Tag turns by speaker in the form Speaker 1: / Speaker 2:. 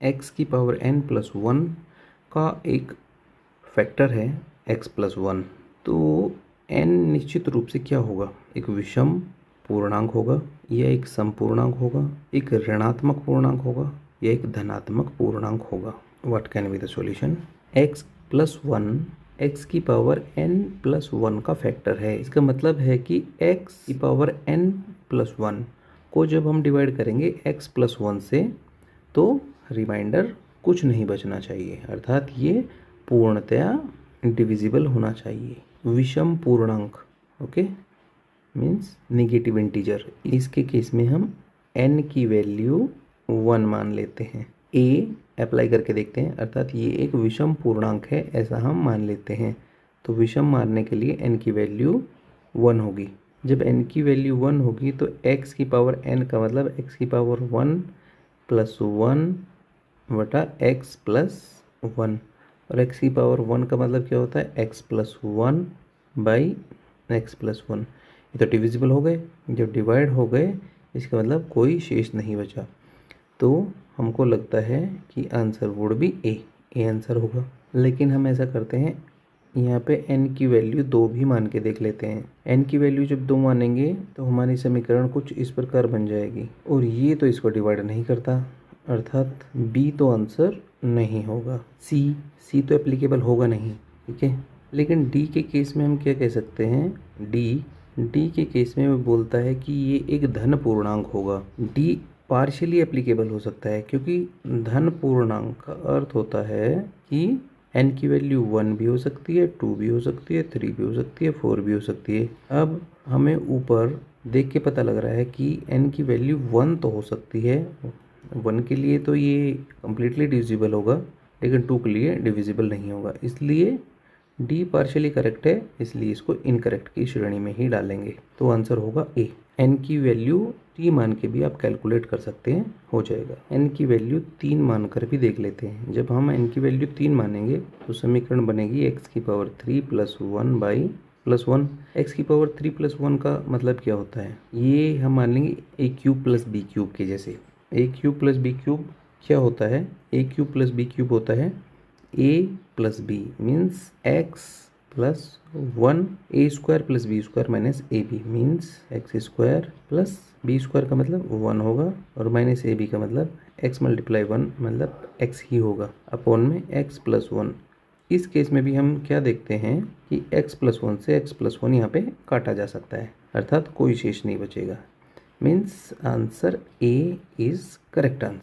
Speaker 1: x की power n plus 1 का एक फैक्टर है x प्लस 1, तो n निश्चित रूप से क्या होगा, एक विषम पूर्णांक होगा या एक समपूर्णांक होगा, एक ऋणात्मक पूर्णांक होगा या एक धनात्मक पूर्णांक होगा। What can be the solution? x plus 1 x की पावर n प्लस 1 का फैक्टर है। इसका मतलब है कि x की पावर n प्लस 1 को जब हम डिवाइड करेंगे x प्लस 1 से, तो रिमाइंडर कुछ नहीं बचना चाहिए, अर्थात ये पूर्णतया डिविजिबल होना चाहिए। विषम पूर्णांक, ओके, मीन्स नेगेटिव इंटीजर। इसके केस में हम n की वैल्यू 1 मान लेते हैं। a अप्लाई करके देखते हैं, अर्थात ये एक विषम पूर्णांक है ऐसा हम मान लेते हैं। तो विषम मानने के लिए n की वैल्यू 1 होगी। जब n की वैल्यू 1 होगी तो x की पावर n का मतलब x की पावर 1 प्लस 1 बटा x प्लस 1, और x की पावर 1 का मतलब क्या होता है, x plus 1 by x plus 1। ये तो डिविजिबल हो गए। जब डिवाइड हो गए इसका मतलब कोई शेष नहीं बचा, तो हमको लगता है कि आंसर वुड भी ए आंसर होगा। लेकिन हम ऐसा करते हैं, यहाँ पे n की वैल्यू 2 भी मान के देख लेते हैं। n की वैल्यू जब 2 मानेंगे तो हमारी समीकरण कुछ इस प्रकार बन जाएगी, और ये तो इसको डिवाइड नहीं करता, अर्थात b तो आंसर नहीं होगा। c तो एप्लीकेबल होगा नहीं, ठीक है। लेकिन d के केस में हम क्या कह सकते हैं, d के केस में वो बोलता है कि ये एक धन पूर्णांक होगा। d पार्शियली एप्लीकेबल हो सकता है, क्योंकि धन पूर्णांक का अर्थ होता है कि n की वैल्यू 1 भी हो सकती है, 2 भी हो सकती है, 3 भी हो सकती है, 4 भी हो सकती है। अब हमें ऊपर देख के पता लग रहा है कि n की वैल्यू 1 तो हो सकती है, 1 के लिए तो ये कम्प्लीटली डिविजिबल होगा, लेकिन 2 के लिए डिविजिबल नहीं होगा। इसलिए डी पार्शियली करेक्ट है, इसलिए इसको इनकरेक्ट की श्रेणी में ही डालेंगे। तो आंसर होगा ए। n की वैल्यू 3 मान के भी आप कैलकुलेट कर सकते हैं, हो जाएगा। n की वैल्यू 3 मान कर भी देख लेते हैं। जब हम n की वैल्यू 3 मानेंगे तो समीकरण बनेगी x की power 3 plus 1 by plus 1। x की पावर 3 प्लस 1 का मतलब क्या होता है, ये हम मान लेंगे a cube plus b cube के जैसे। a cube plus b cube क्या होता है, a cube plus b cube होता है a plus b means x plus 1, a square plus b square minus a b means x square plus b square का मतलब 1 होगा, और माइनस ए बी का मतलब x मल्टीप्लाई 1 मतलब x ही होगा, अपॉन में x प्लस 1। इस केस में भी हम क्या देखते हैं कि x प्लस 1 से x प्लस 1 यहाँ पे काटा जा सकता है, अर्थात कोई शेष नहीं बचेगा। Means answer A is correct answer.